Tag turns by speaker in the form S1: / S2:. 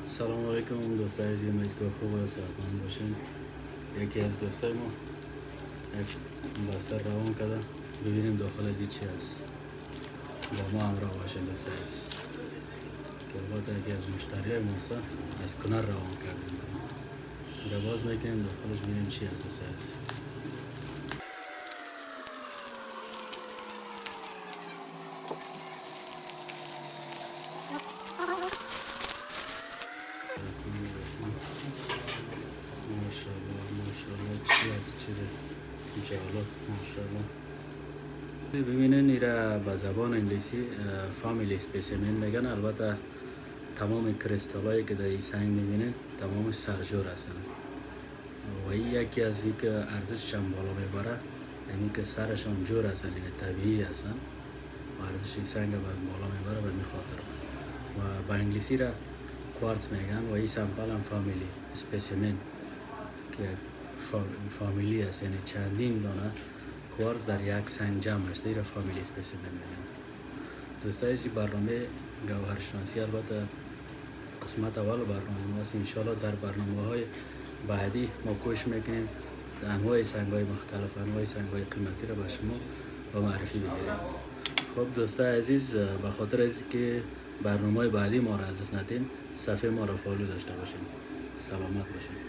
S1: سلام علیکم دوستای عزیز، امید که خوب و صحتمند باشین. یکی از دوستای ما یک بستر روان کرده، ببینیم داخل از چی هست. با ما همراه باشین دوستای عزیز. که البته یکی از مشتری ما است، از کنر روان کردیم. را باز میکنیم داخلش ببینیم چی هست دوستای عزیز. ماشاءالله ماشاءالله، چی جالب، ماشاءالله. ببینین ایرا به زبان انگلیسی فامیلی اسپیسیمن میگن. البته تمام کریستال هایی که در این سنگ میبینین تمام سرجور هستن و این یکی از این که ارزششان بالا میبره، یعنی که سرشان جور هستن، یعنی طبیعی هستن و ارزش این سنگ بالا میبره به می خاطر. و به انگلیسی را کوارتز میگن و این سمپل هم فامیلی اسپیسیمن که فامیلی است، یعنی چندین دانه کوارتز در یک سنگ جمع است. این فامیلی اسپیسیمن میگن. دوستای این برنامه گوهرشناسی البته قسمت اول برنامه ماست. انشالله در برنامه های بعدی ما کوشش میکنیم انواع سنگ های مختلف، انواع سنگ های قیمتی را به شما با معرفی بگیریم. خب دوستای عزیز، به خاطر از که برنامه بعدی ما را از دست ندین، صفحه ما را فالو داشته باشین. سلامت باشین.